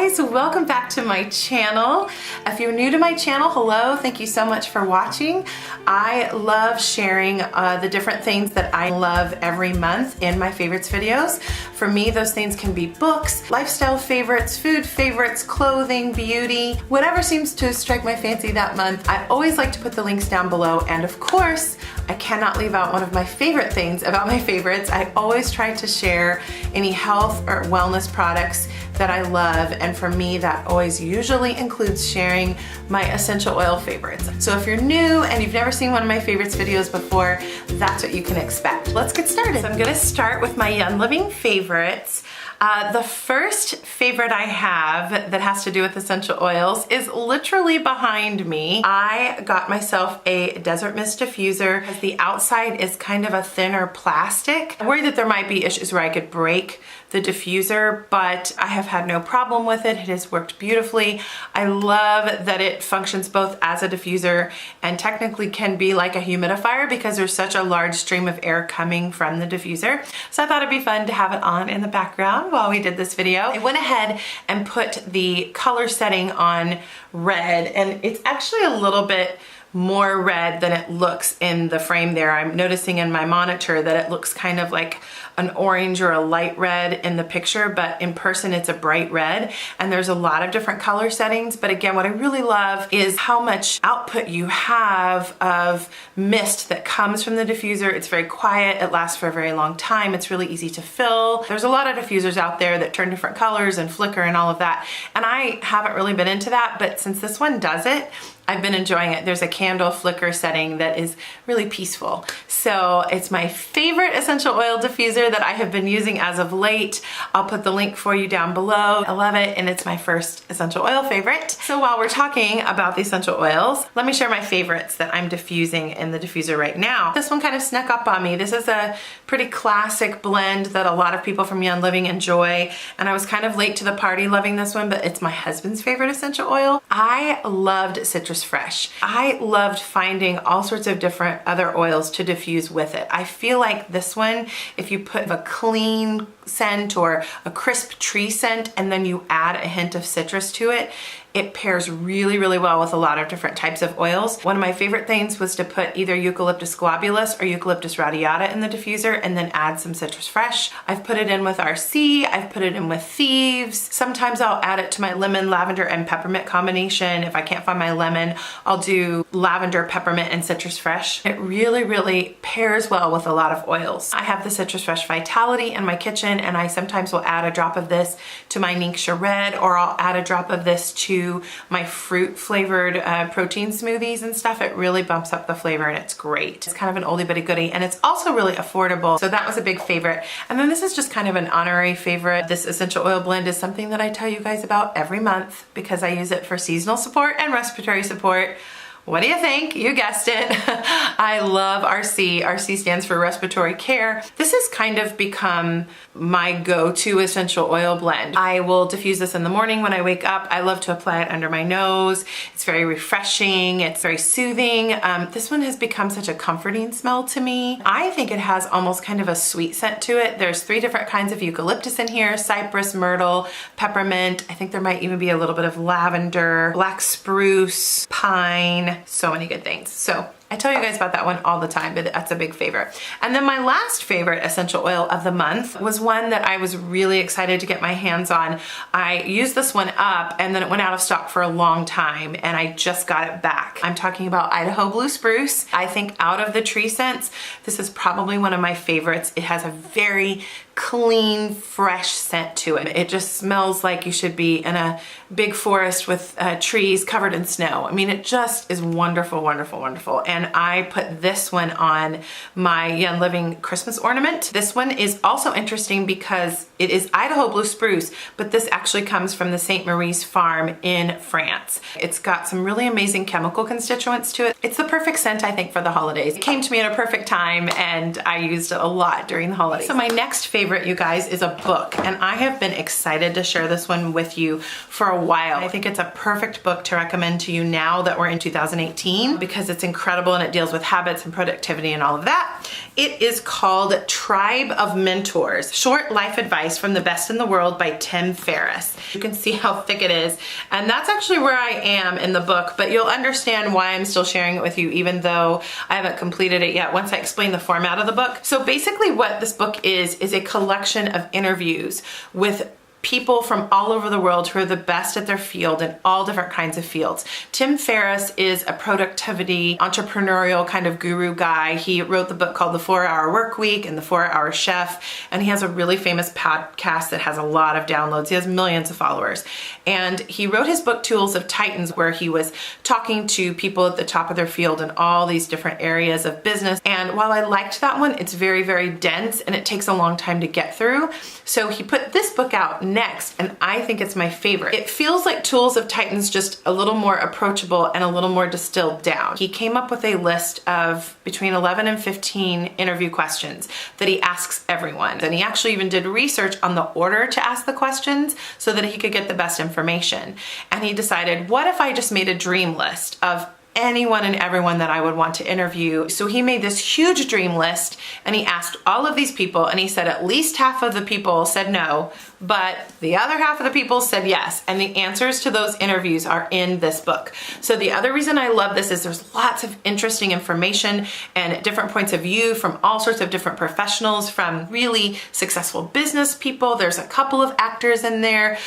guys, welcome back to my channel. If you're new to my channel, hello, thank you so much for watching. I love sharing the different things that I love every month in my favorites videos. For me, those things can be books, lifestyle favorites, food favorites, clothing, beauty, whatever seems to strike my fancy that month. I always like to put the links down below, and of course, I cannot leave out one of my favorite things about my favorites. I always try to share any health or wellness products that I love, and for me that always usually includes sharing my essential oil favorites. So if you're new and you've never seen one of my favorites videos before, that's what you can expect. Let's get started. So I'm gonna start with my Young Living favorites. The first favorite I have that has to do with essential oils is literally behind me. I got myself a Desert Mist diffuser because the outside is kind of a thinner plastic. I'm worried that there might be issues where I could break the diffuser, but I have had no problem with it. It has worked beautifully. I love that it functions both as a diffuser and technically can be like a humidifier because there's such a large stream of air coming from the diffuser. So I thought it'd be fun to have it on in the background while we did this video. I went ahead and put the color setting on red, and it's actually a little bit more red than it looks in the frame there. I'm noticing in my monitor that it looks kind of like an orange or a light red in the picture, but in person it's a bright red, and there's a lot of different color settings. But again, what I really love is how much output you have of mist that comes from the diffuser. It's very quiet, it lasts for a very long time, it's really easy to fill. There's a lot of diffusers out there that turn different colors and flicker and all of that, and I haven't really been into that, but since this one does it, I've been enjoying it. There's a candle flicker setting that is really peaceful. So it's my favorite essential oil diffuser that I have been using as of late. I'll put the link for you down below. I love it, and it's my first essential oil favorite. So while we're talking about the essential oils, let me share my favorites that I'm diffusing in the diffuser right now. This one kind of snuck up on me. This is a pretty classic blend that a lot of people from Young Living enjoy, and I was kind of late to the party loving this one, but it's my husband's favorite essential oil. I loved Citrus Fresh. I loved finding all sorts of different other oils to diffuse with it. I feel like this one, if you put a clean scent or a crisp tree scent and then you add a hint of citrus to it, it pairs really, really well with a lot of different types of oils. One of my favorite things was to put either Eucalyptus globulus or Eucalyptus radiata in the diffuser and then add some Citrus Fresh. I've put it in with RC, I've put it in with Thieves. Sometimes I'll add it to my lemon, lavender, and peppermint combination. If I can't find my lemon, I'll do lavender, peppermint, and Citrus Fresh. It really, really pairs well with a lot of oils. I have the Citrus Fresh Vitality in my kitchen, and I sometimes will add a drop of this to my Ningxia Red, or I'll add a drop of this to my fruit flavored protein smoothies and stuff. It really bumps up the flavor, and it's great. It's kind of an oldie but a goodie, and it's also really affordable. So that was a big favorite. And then this is just kind of an honorary favorite. This essential oil blend is something that I tell you guys about every month because I use it for seasonal support and respiratory support. What do you think? You guessed it. I love RC. RC stands for respiratory care. This has kind of become my go-to essential oil blend. I will diffuse this in the morning when I wake up. I love to apply it under my nose. It's very refreshing. It's very soothing. This one has become such a comforting smell to me. I think it has almost kind of a sweet scent to it. There's 3 different kinds of eucalyptus in here: cypress, myrtle, peppermint. I think there might even be a little bit of lavender, black spruce, pine. So many good things. So I tell you guys about that one all the time, but that's a big favorite. And then my last favorite essential oil of the month was one that I was really excited to get my hands on. I used this one up and then it went out of stock for a long time and I just got it back. I'm talking about Idaho Blue Spruce. I think out of the tree scents, this is probably one of my favorites. It has a very clean, fresh scent to it. It just smells like you should be in a big forest with trees covered in snow. I mean, it just is wonderful, wonderful, wonderful. And I put this one on my Young Living Christmas ornament. This one is also interesting because it is Idaho Blue Spruce, but this actually comes from the St. Marie's farm in France. It's got some really amazing chemical constituents to it. It's the perfect scent, I think, for the holidays. It came to me at a perfect time and I used it a lot during the holidays. So my next favorite, you guys, is a book, and I have been excited to share this one with you for a while. I think it's a perfect book to recommend to you now that we're in 2018 because it's incredible incredible, and it deals with habits and productivity and all of that. It is called Tribe of Mentors, Short Life Advice from the Best in the World by Tim Ferriss. You can see how thick it is, and that's actually where I am in the book, but you'll understand why I'm still sharing it with you even though I haven't completed it yet once I explain the format of the book. So basically what this book is a collection of interviews with people from all over the world who are the best at their field in all different kinds of fields. Tim Ferriss is a productivity, entrepreneurial kind of guru guy. He wrote the book called The 4-Hour Workweek and The 4-Hour Chef, and he has a really famous podcast that has a lot of downloads. He has millions of followers. And he wrote his book Tools of Titans, where he was talking to people at the top of their field in all these different areas of business. And while I liked that one, it's very, very dense and it takes a long time to get through. So he put this book out next, and I think it's my favorite. It feels like Tools of Titans, just a little more approachable and a little more distilled down. He came up with a list of between 11 and 15 interview questions that he asks everyone. And he actually even did research on the order to ask the questions so that he could get the best information. And he decided, what if I just made a dream list of anyone and everyone that I would want to interview? So he made this huge dream list and he asked all of these people, and he said at least half of the people said no, but the other half of the people said yes. And the answers to those interviews are in this book. So the other reason I love this is there's lots of interesting information and different points of view from all sorts of different professionals, from really successful business people. There's a couple of actors in there,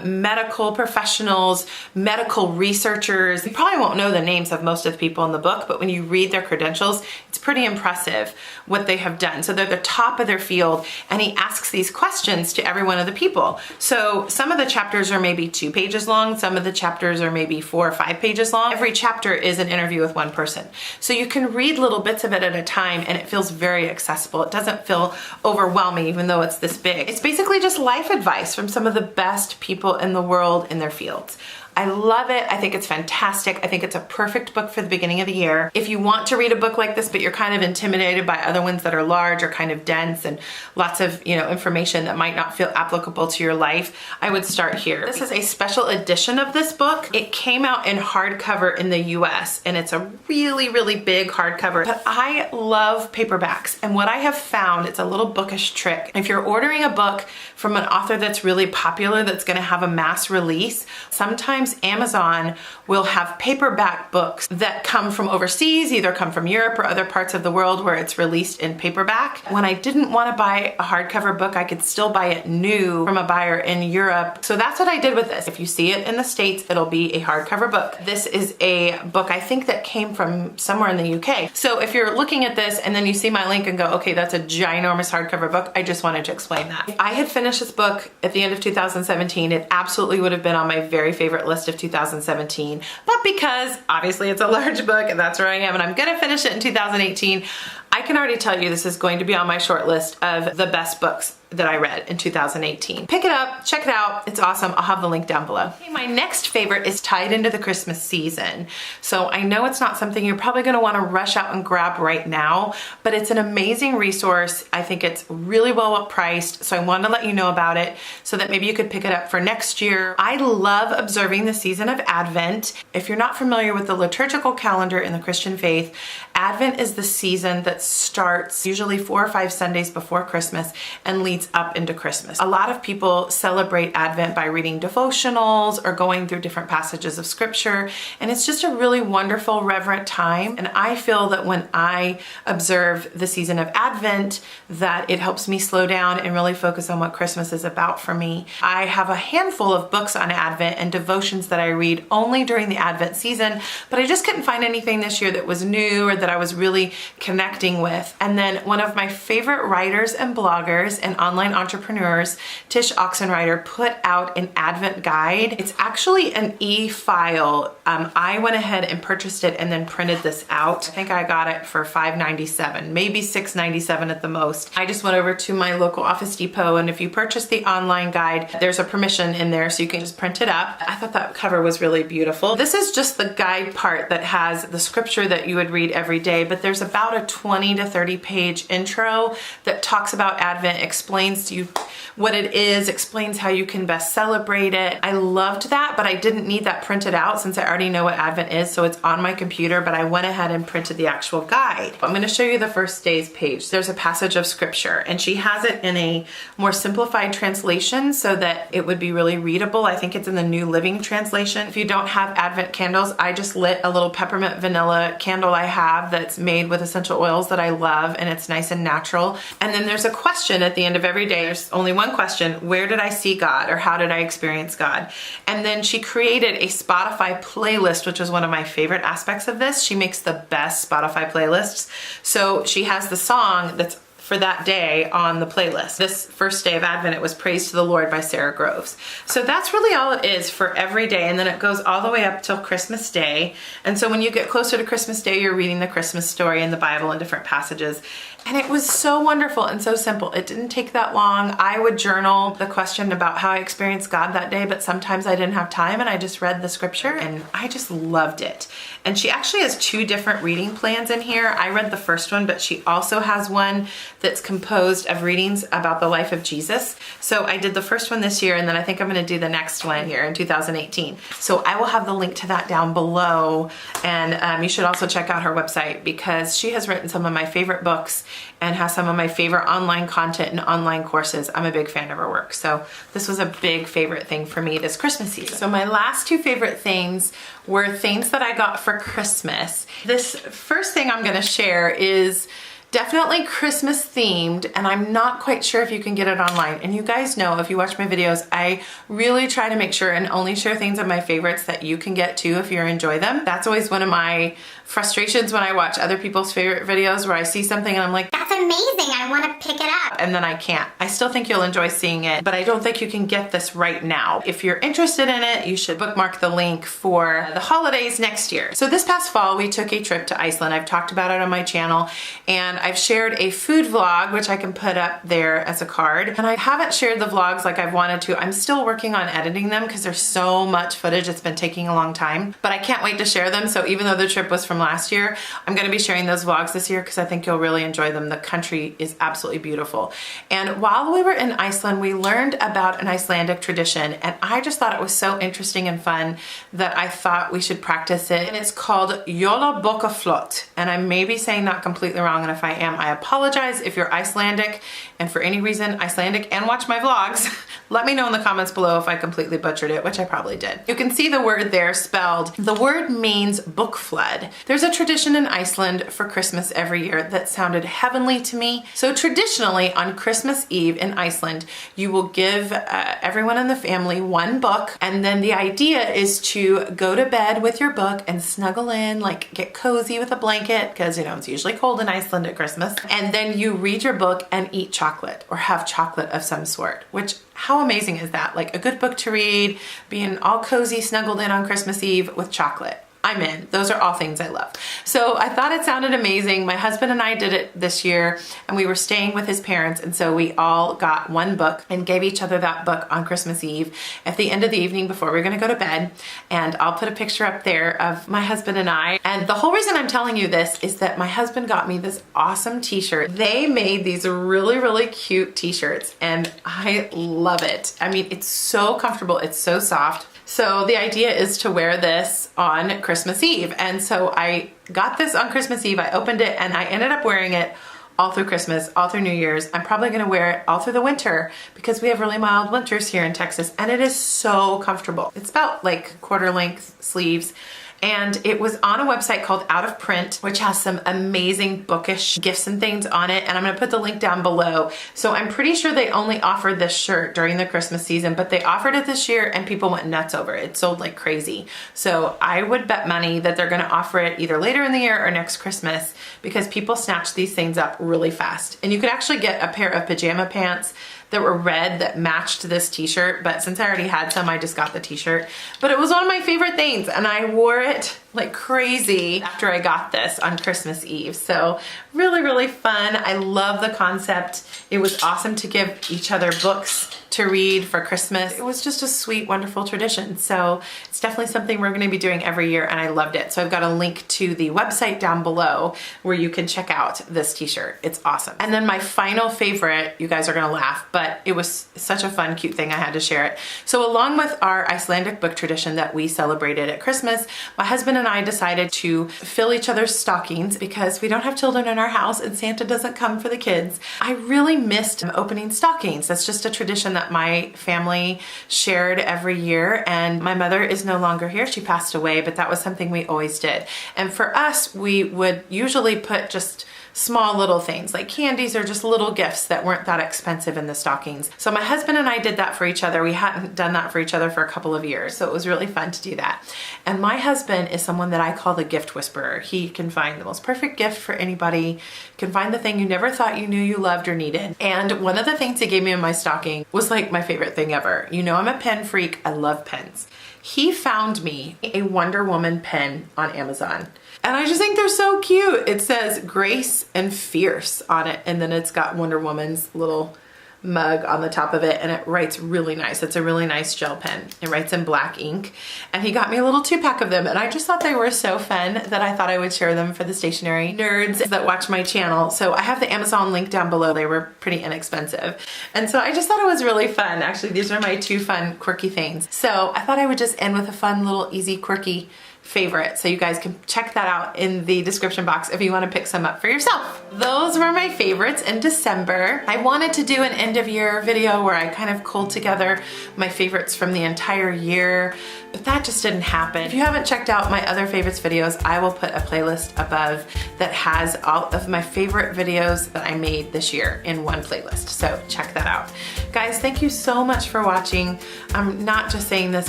medical professionals, medical researchers. You probably won't know the names of most of the people in the book, but when you read their credentials, it's pretty impressive what they have done. So they're the top of their field, and he asks these questions to every one of the people. So some of the chapters are maybe 2 pages long, some of the chapters are maybe 4 or 5 pages long. Every chapter is an interview with one person. So you can read little bits of it at a time, and it feels very accessible. It doesn't feel overwhelming even though it's this big. It's basically just life advice from some of the best people in the world in their fields. I love it. I think it's fantastic. I think it's a perfect book for the beginning of the year. If you want to read a book like this, but you're kind of intimidated by other ones that are large or kind of dense and lots of, information that might not feel applicable to your life, I would start here. This is a special edition of this book. It came out in hardcover in the US, and it's a really, really big hardcover, but I love paperbacks. And what I have found, it's a little bookish trick. If you're ordering a book from an author that's really popular, that's going to have a mass release, sometimes Amazon will have paperback books that come from overseas, either come from Europe or other parts of the world where it's released in paperback. When I didn't want to buy a hardcover book, I could still buy it new from a buyer in Europe. So that's what I did with this. If you see it in the States, it'll be a hardcover book. This is a book I think that came from somewhere in the UK. So if you're looking at this and then you see my link and go, okay, that's a ginormous hardcover book, I just wanted to explain that. If I had finished this book at the end of 2017, it absolutely would have been on my very favorite list of 2017, but because obviously it's a large book and that's where I am and I'm gonna finish it in 2018, I can already tell you this is going to be on my short list of the best books that I read in 2018. Pick it up, check it out, it's awesome. I'll have the link down below. Okay, my next favorite is tied into the Christmas season. So I know it's not something you're probably gonna wanna rush out and grab right now, but it's an amazing resource. I think it's really well priced, so I wanted to let you know about it so that maybe you could pick it up for next year. I love observing the season of Advent. If you're not familiar with the liturgical calendar in the Christian faith, Advent is the season that starts usually 4 or 5 Sundays before Christmas and leads up into Christmas. A lot of people celebrate Advent by reading devotionals or going through different passages of scripture, and it's just a really wonderful, reverent time. And I feel that when I observe the season of Advent, that it helps me slow down and really focus on what Christmas is about for me. I have a handful of books on Advent and devotions that I read only during the Advent season, but I just couldn't find anything this year that was new or that I was really connecting with. And then one of my favorite writers and bloggers and online entrepreneurs, Tish Oxenreider, put out an Advent guide. It's actually an e-file. I went ahead and purchased it and then printed this out. I think I got it for $5.97, maybe $6.97 at the most. I just went over to my local Office Depot, and if you purchase the online guide, there's a permission in there so you can just print it up. I thought that cover was really beautiful. This is just the guide part that has the scripture that you would read every day, but there's about a 20 to 30 page intro that talks about Advent, explains explains to you what it is, explains how you can best celebrate it. I loved that, but I didn't need that printed out since I already know what Advent is, so it's on my computer, but I went ahead and printed the actual guide. I'm gonna show you the first day's page. There's a passage of scripture, and she has it in a more simplified translation so that it would be really readable. I think it's in the New Living Translation. If you don't have Advent candles, I just lit a little peppermint vanilla candle I have that's made with essential oils that I love, and it's nice and natural. And then there's a question at the end of every day. There's only one question: where did I see God, or how did I experience God? And then she created a Spotify playlist, which is one of my favorite aspects of this. She makes the best Spotify playlists. So she has the song that's for that day on the playlist. This first day of Advent, it was Praise to the Lord by Sarah Groves. So that's really all it is for every day, and then it goes all the way up till Christmas Day. And so when you get closer to Christmas Day, you're reading the Christmas story in the Bible in different passages. And it was so wonderful and so simple. It didn't take that long. I would journal the question about how I experienced God that day, but sometimes I didn't have time and I just read the scripture and I just loved it. And she actually has 2 different reading plans in here. I read the first one, but she also has one that's composed of readings about the life of Jesus. So I did the first one this year, and then I think I'm gonna do the next one here in 2018. So I will have the link to that down below. And you should also check out her website because she has written some of my favorite books and has some of my favorite online content and online courses. I'm a big fan of her work. So this was a big favorite thing for me this Christmas season. So my last 2 favorite things were things that I got for Christmas. This first thing I'm gonna share is definitely Christmas themed, and I'm not quite sure if you can get it online. And you guys know, if you watch my videos, I really try to make sure and only share things of my favorites that you can get too if you enjoy them. That's always one of my frustrations when I watch other people's favorite videos, where I see something and I'm like, that's amazing, I want to pick it up. And then I can't. I still think you'll enjoy seeing it, but I don't think you can get this right now. If you're interested in it, you should bookmark the link for the holidays next year. So this past fall, we took a trip to Iceland. I've talked about it on my channel, and I've shared a food vlog, which I can put up there as a card. And I haven't shared the vlogs like I've wanted to. I'm still working on editing them because there's so much footage. It's been taking a long time, but I can't wait to share them. So even though the trip was from last year, I'm gonna be sharing those vlogs this year because I think you'll really enjoy them. The country is absolutely beautiful. And while we were in Iceland, we learned about an Icelandic tradition, and I just thought it was so interesting and fun that I thought we should practice it. And it's called Jólabókaflót. And I may be saying that completely wrong, and if I am, I apologize. If you're Icelandic and for any reason Icelandic and watch my vlogs, let me know in the comments below if I completely butchered it, which I probably did. You can see the word there spelled. The word means book flood. There's a tradition in Iceland for Christmas every year that sounded heavenly to me. So traditionally on Christmas Eve in Iceland, you will give everyone in the family one book, and then the idea is to go to bed with your book and snuggle in, like get cozy with a blanket, because you know it's usually cold in Iceland at Christmas, and then you read your book and eat chocolate or have chocolate of some sort, which how amazing is that? Like a good book to read, being all cozy, snuggled in on Christmas Eve with chocolate. I'm in. Those are all things I love. So I thought it sounded amazing. My husband and I did it this year, and we were staying with his parents, and so we all got one book and gave each other that book on Christmas Eve at the end of the evening before we were gonna go to bed. And I'll put a picture up there of my husband and I. And the whole reason I'm telling you this is that my husband got me this awesome t-shirt. They made these really, really cute t-shirts, and I love it. I mean, it's so comfortable, it's so soft. So the idea is to wear this on Christmas Eve. And so I got this on Christmas Eve, I opened it, and I ended up wearing it all through Christmas, all through New Year's. I'm probably gonna wear it all through the winter because we have really mild winters here in Texas, and it is so comfortable. It's about like quarter length sleeves. And it was on a website called Out of Print, which has some amazing bookish gifts and things on it. And I'm gonna put the link down below. So I'm pretty sure they only offered this shirt during the Christmas season, but they offered it this year and people went nuts over it. It sold like crazy. So I would bet money that they're gonna offer it either later in the year or next Christmas, because people snatch these things up really fast. And you could actually get a pair of pajama pants that were red that matched this t-shirt, but since I already had some, I just got the t-shirt. But it was one of my favorite things, and I wore it like crazy after I got this on Christmas Eve. So really, really fun. I love the concept. It was awesome to give each other books to read for Christmas. It was just a sweet, wonderful tradition. So it's definitely something we're gonna be doing every year, and I loved it. So I've got a link to the website down below where you can check out this t-shirt. It's awesome. And then my final favorite, you guys are gonna laugh, but it was such a fun, cute thing, I had to share it. So along with our Icelandic book tradition that we celebrated at Christmas, my husband and I decided to fill each other's stockings because we don't have children in our house and Santa doesn't come for the kids. I really missed opening stockings. That's just a tradition that my family shared every year, and my mother is no longer here. She passed away, but that was something we always did. And for us, we would usually put just small little things like candies or just little gifts that weren't that expensive in the stockings. So my husband and I did that for each other. We hadn't done that for each other for a couple of years, so it was really fun to do that. And my husband is someone that I call the gift whisperer. He can find the most perfect gift for anybody, can find the thing you never thought you knew you loved or needed. And one of the things he gave me in my stocking was like my favorite thing ever. You know, I'm a pen freak. I love pens. He found me a Wonder Woman pen on Amazon. And I just think they're so cute. It says Grace and Fierce on it, and then it's got Wonder Woman's little mug on the top of it, and it writes really nice. It's a really nice gel pen. It writes in black ink, and he got me a little 2-pack of them, and I just thought they were so fun that I thought I would share them for the stationery nerds that watch my channel. So I have the Amazon link down below. They were pretty inexpensive, and so I just thought it was really fun. Actually, these are my 2 fun, quirky things. So I thought I would just end with a fun little easy, quirky favorite. So you guys can check that out in the description box if you want to pick some up for yourself. Those were my favorites in December. I wanted to do an end of year video where I kind of culled together my favorites from the entire year, but that just didn't happen. If you haven't checked out my other favorites videos, I will put a playlist above that has all of my favorite videos that I made this year in one playlist. So check that out. Guys, thank you so much for watching. I'm not just saying this,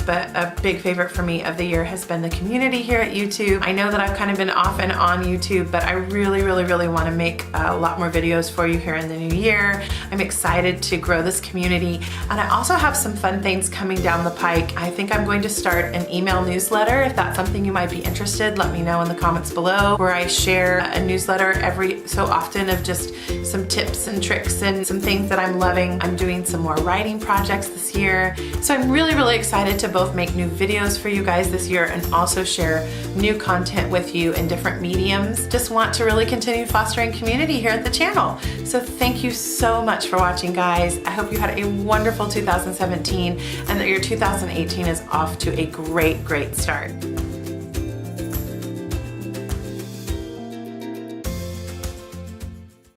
but a big favorite for me of the year has been the community here at YouTube. I know that I've kind of been off and on YouTube, but I really want to make a lot more videos for you here in the new year. I'm excited to grow this community, and I also have some fun things coming down the pike. I think I'm going to start an email newsletter. If that's something you might be interested, let me know in the comments below, where I share a newsletter every so often of just some tips and tricks and some things that I'm loving. I'm doing some more writing projects this year, so I'm really excited to both make new videos for you guys this year and also share new content with you in different mediums. Just want to really continue fostering community here at the channel. So thank you so much for watching, guys. I hope you had a wonderful 2017 and that your 2018 is off to a great start.